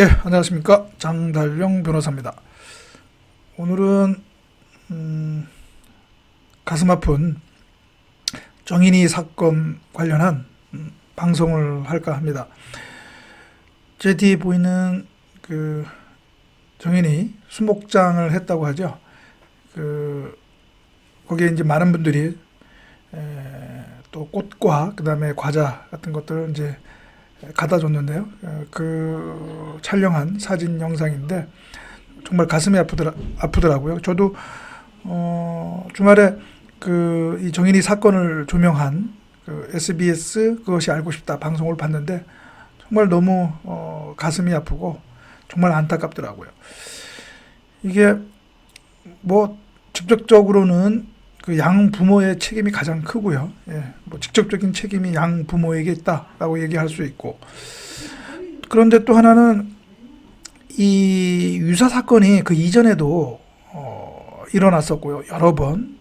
예, 안녕하십니까. 장달령 변호사입니다. 오늘은 가슴 아픈 정인이 사건 관련한 방송을 할까 합니다. 제 뒤에 보이는 그 정인이 수목장을 했다고 하죠. 거기에 이제 많은 분들이 또 꽃과 그다음에 과자 같은 것들을 이제 갖다 줬는데요. 그 촬영한 사진 영상인데 정말 가슴이 아프더라고요. 저도 주말에 이 정인이 사건을 조명한 SBS 그것이 알고 싶다 방송을 봤는데 정말 너무 가슴이 아프고 정말 안타깝더라고요. 이게 뭐 직접적으로는 그 양 부모의 책임이 가장 크고요. 예, 뭐 직접적인 책임이 양 부모에게 있다라고 얘기할 수 있고, 그런데 또 하나는 이 유사 사건이 그 이전에도 일어났었고요. 여러 번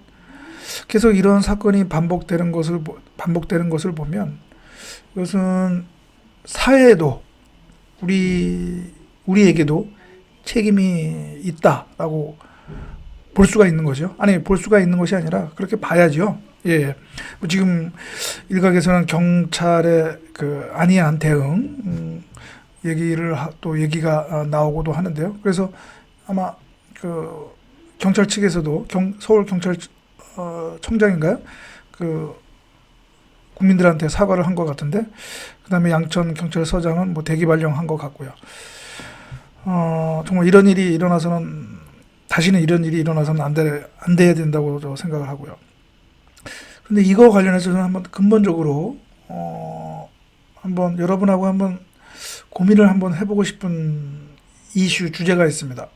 계속 이런 사건이 반복되는 것을 보면 이것은 사회에도 우리에게도 책임이 있다라고 볼 수가 있는 거죠. 아니, 볼 수가 있는 것이 아니라 그렇게 봐야죠. 예. 뭐 지금 일각에서는 경찰의 그 안이한 대응 얘기가 나오고도 하는데요. 그래서 아마 그 경찰 측에서도 서울 경찰 청장인가요? 그 국민들한테 사과를 한 것 같은데, 그다음에 양천 경찰서장은 뭐 대기 발령한 것 같고요. 정말 다시는 이런 일이 일어나서는 안 돼야 된다고 저 생각을 하고요. 근데 이거 관련해서는 한번 근본적으로 한번 여러분하고 한번 고민을 한번 해보고 싶은 주제가 있습니다.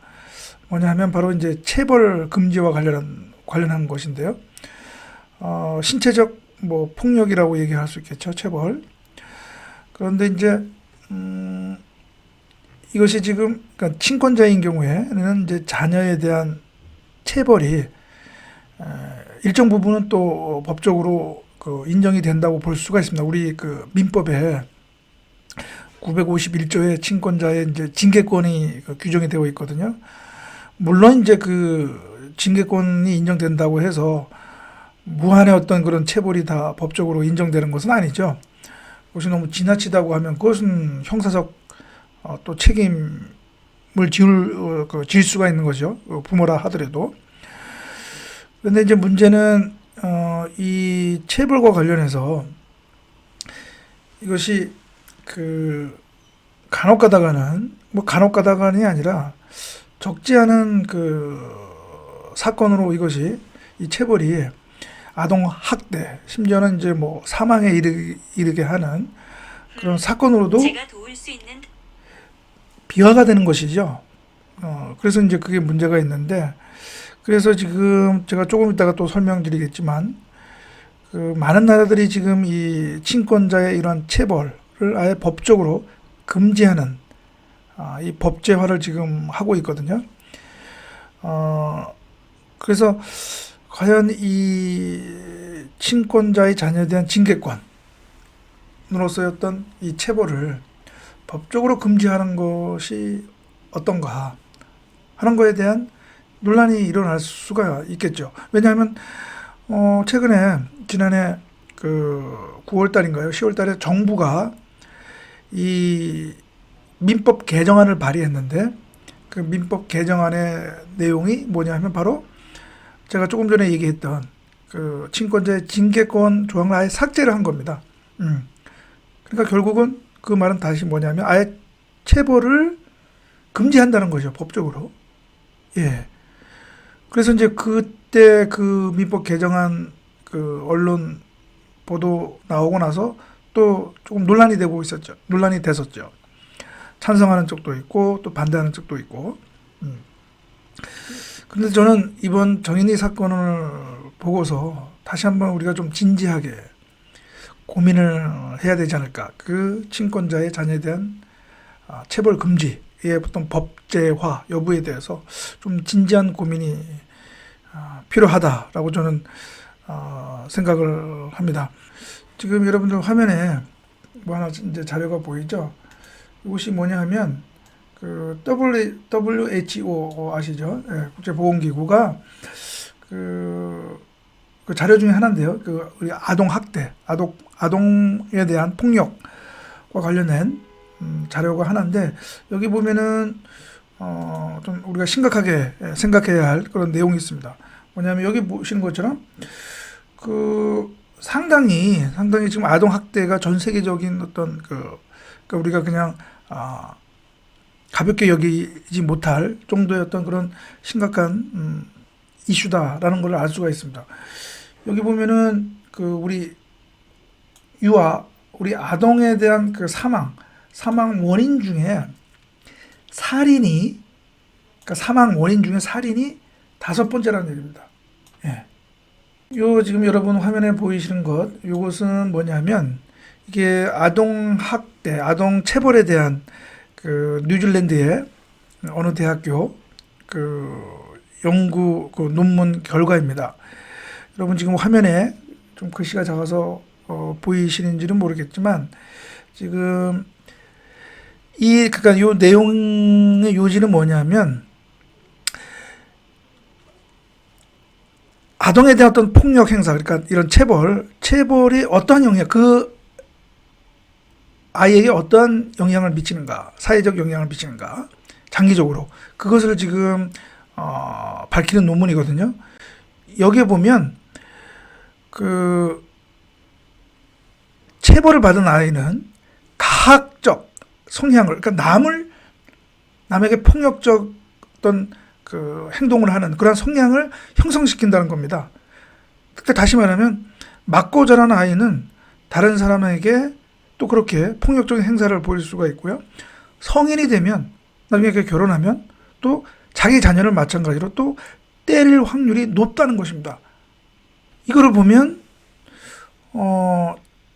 뭐냐 하면 바로 이제 체벌 금지와 관련한 것인데요. 신체적 뭐 폭력이라고 얘기할 수 있겠죠, 체벌. 그런데 이제 이것이 지금 그러니까 친권자인 경우에는 이제 자녀에 대한 체벌이 일정 부분은 또 법적으로 그 인정이 된다고 볼 수가 있습니다. 우리 그 민법에 951조의 친권자의 이제 징계권이 규정이 되어 있거든요. 물론 이제 그 징계권이 인정된다고 해서 무한의 어떤 그런 체벌이 다 법적으로 인정되는 것은 아니죠. 그것이 너무 지나치다고 하면 그것은 형사적 또 책임을 질 수가 있는 거죠. 부모라 하더라도. 그런데 이제 문제는 이 체벌과 관련해서 이것이 그 간혹 가다가는 아니라 적지 않은 그 사건으로 이것이 이 체벌이 아동 학대, 심지어는 이제 뭐 사망에 이르게 하는 그런 사건으로도 제가 도울 수 있는 비화가 되는 것이죠. 그래서 이제 그게 문제가 있는데, 그래서 지금 제가 조금 이따가 또 설명드리겠지만, 그 많은 나라들이 지금 이 친권자의 이런 체벌을 아예 법적으로 금지하는 이 법제화를 지금 하고 있거든요. 그래서 과연 이 친권자의 자녀에 대한 징계권으로서의 어떤 이 체벌을 법적으로 금지하는 것이 어떤가 하는 거에 대한 논란이 일어날 수가 있겠죠. 왜냐하면 최근에 지난해 그 9월 달인가요? 10월 달에 정부가 이 민법 개정안을 발의했는데, 그 민법 개정안의 내용이 뭐냐 하면 바로 제가 조금 전에 얘기했던 그 친권자의 징계권 조항을 아예 삭제를 한 겁니다. 그러니까 결국은 그 말은 다시 뭐냐면 아예 체벌을 금지한다는 거죠, 법적으로. 예. 그래서 이제 그때 그 민법 개정안 그 언론 보도 나오고 나서 또 조금 논란이 됐었죠. 찬성하는 쪽도 있고 또 반대하는 쪽도 있고. 그런데 저는 이번 정인이 사건을 보고서 다시 한번 우리가 좀 진지하게 고민을 해야 되지 않을까. 그 친권자의 자녀에 대한 체벌 금지의 어떤 법제화 여부에 대해서 좀 진지한 고민이 필요하다라고 저는 생각을 합니다. 지금 여러분들 화면에 뭐 하나 이제 자료가 보이죠? 이것이 뭐냐 하면 그 WHO 아시죠? 예, 국제보건기구가 그 자료 중에 하나인데요. 우리 아동 학대, 아동에 대한 폭력과 관련된 자료가 하나인데, 여기 보면은 좀 우리가 심각하게 생각해야 할 그런 내용이 있습니다. 뭐냐면 여기 보시는 것처럼 상당히 지금 아동 학대가 전 세계적인 어떤 그러니까 우리가 그냥 가볍게 여기지 못할 정도의 어떤 그런 심각한 이슈다라는 걸 알 수가 있습니다. 여기 보면은 우리 아동에 대한 사망 원인 중에 그러니까 사망 원인 중에 살인이 5번째라는 얘기입니다. 예. 지금 여러분 화면에 보이시는 요것은 뭐냐면, 이게 아동 학대, 아동 체벌에 대한 뉴질랜드의 어느 대학교 연구 논문 결과입니다. 여러분 지금 화면에 좀 글씨가 작아서 보이시는지는 모르겠지만, 지금 그러니까 요 내용의 요지는 뭐냐면, 아동에 대한 어떤 폭력 행사, 그러니까 이런 체벌이 어떠한 영향, 아이에게 어떠한 영향을 미치는가, 사회적 영향을 미치는가, 장기적으로 그것을 지금 밝히는 논문이거든요. 여기에 보면 체벌을 받은 아이는 가학적 성향을, 그러니까 남에게 폭력적 어떤 행동을 하는 그런 성향을 형성시킨다는 겁니다. 그러니까 다시 말하면 맞고 자란 아이는 다른 사람에게 또 그렇게 폭력적인 행사를 보일 수가 있고요. 성인이 되면, 나중에 결혼하면 또 자기 자녀를 마찬가지로 또 때릴 확률이 높다는 것입니다. 이거를 보면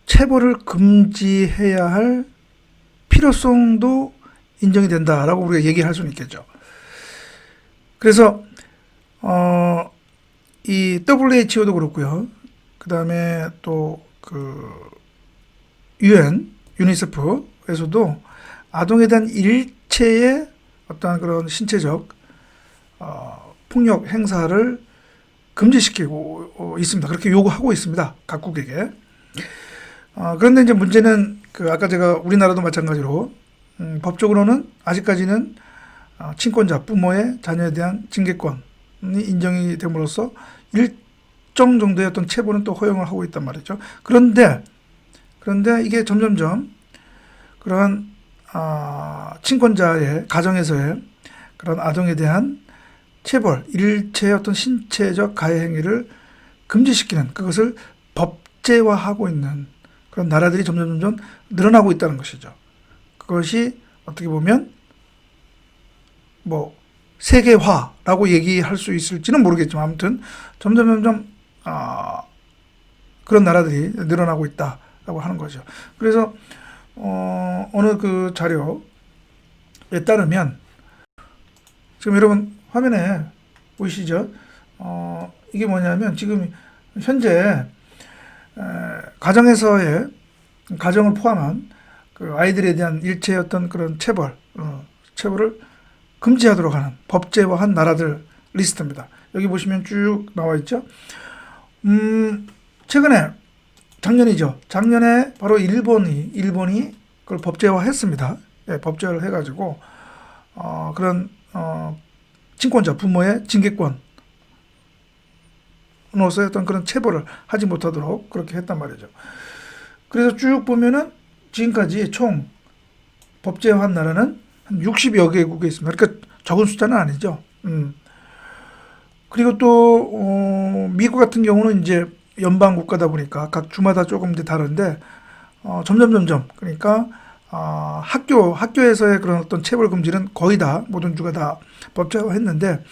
체벌을 금지해야 할 필요성도 인정이 된다라고 우리가 얘기할 수는 있겠죠. 그래서 이 WHO도 그렇고요. 그 다음에 또 유니세프에서도 아동에 대한 일체의 어떠한 그런 신체적 폭력 행사를 금지시키고 있습니다. 그렇게 요구하고 있습니다. 각국에게. 그런데 이제 문제는 아까 제가 우리나라도 마찬가지로 법적으로는 아직까지는 친권자, 부모의 자녀에 대한 징계권이 인정이 됨으로써 일정 정도의 어떤 체벌은 또 허용을 하고 있단 말이죠. 그런데 이게 점점점 그런 친권자의 가정에서의 그런 아동에 대한 체벌, 일체의 어떤 신체적 가해 행위를 금지시키는, 그것을 법제화하고 있는 그런 나라들이 점점 늘어나고 있다는 것이죠. 그것이 어떻게 보면 세계화라고 얘기할 수 있을지는 모르겠지만, 아무튼 점점 그런 나라들이 늘어나고 있다라고 하는 거죠. 그래서 어느 자료에 따르면, 지금 여러분 화면에 보이시죠? 이게 뭐냐면, 지금 현재 가정을 포함한 아이들에 대한 일체의 어떤 그런 체벌을 금지하도록 하는 법제화한 나라들 리스트입니다. 여기 보시면 쭉 나와 있죠. 작년에 바로 일본이 그걸 법제화했습니다. 예, 법제화를 해가지고 그런 친권자, 부모의 징계권으로서의 어떤 그런 체벌을 하지 못하도록 그렇게 했단 말이죠. 그래서 쭉 보면은 지금까지 총 법제화한 나라는 한 60여 개국에 있습니다. 그러니까 적은 숫자는 아니죠. 그리고 또 미국 같은 경우는 이제 연방 국가다 보니까 각 주마다 조금 다른데 점점 그러니까 학교에서의 그런 어떤 체벌 금지는 거의 다 모든 주가 다 법제화했는데,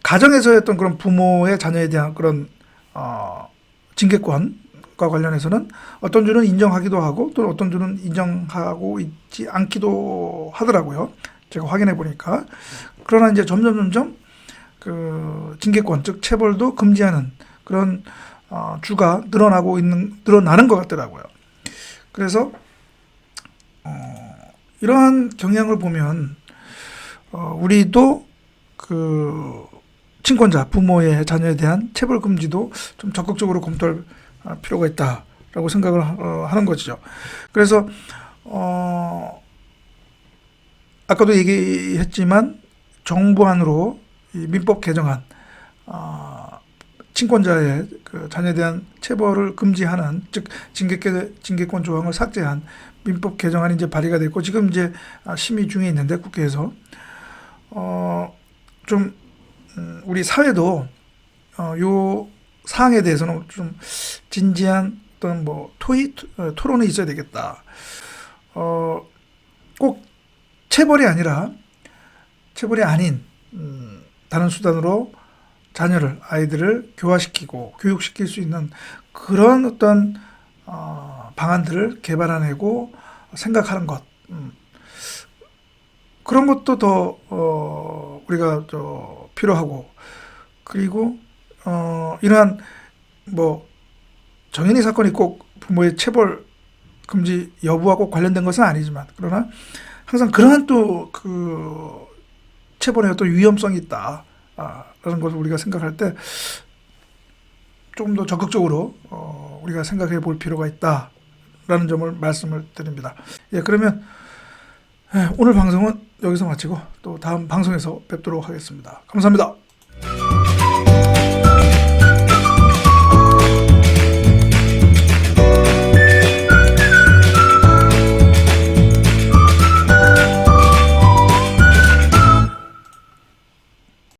가정에서의 어떤 그런 부모의 자녀에 대한 그런 징계권과 관련해서는 어떤 주는 인정하기도 하고, 또 어떤 주는 인정하고 있지 않기도 하더라고요. 제가 확인해 보니까. 그러나 이제 점점 징계권, 즉 체벌도 금지하는 그런 주가 늘어나는 것 같더라고요. 그래서 이러한 경향을 보면 우리도 그 친권자, 부모의 자녀에 대한 체벌 금지도 좀 적극적으로 검토할 필요가 있다라고 생각을 하는 것이죠. 그래서 아까도 얘기했지만 정부안으로 이 민법 개정안, 친권자의 그 자녀에 대한 체벌을 금지하는, 즉 징계권 조항을 삭제한 민법 개정안이 이제 발의가 됐고 지금 이제 심의 중에 있는데 국회에서 좀 우리 사회도 요 사항에 대해서는 좀 진지한 어떤 뭐 토론이 있어야 되겠다. 꼭 체벌이 아닌 다른 수단으로 아이들을 교화시키고 교육시킬 수 있는 그런 어떤 방안들을 개발해내고 생각하는 것, 그런 것도 더 우리가 필요하고, 그리고 이러한 뭐 정인이 사건이 꼭 부모의 체벌 금지 여부와 꼭 관련된 것은 아니지만, 그러나 항상 그러한 또 그 체벌의 어떤 위험성이 있다 라는 것을 우리가 생각할 때 조금 더 적극적으로 우리가 생각해 볼 필요가 있다라는 점을 말씀을 드립니다. 예, 그러면 오늘 방송은 여기서 마치고 또 다음 방송에서 뵙도록 하겠습니다. 감사합니다.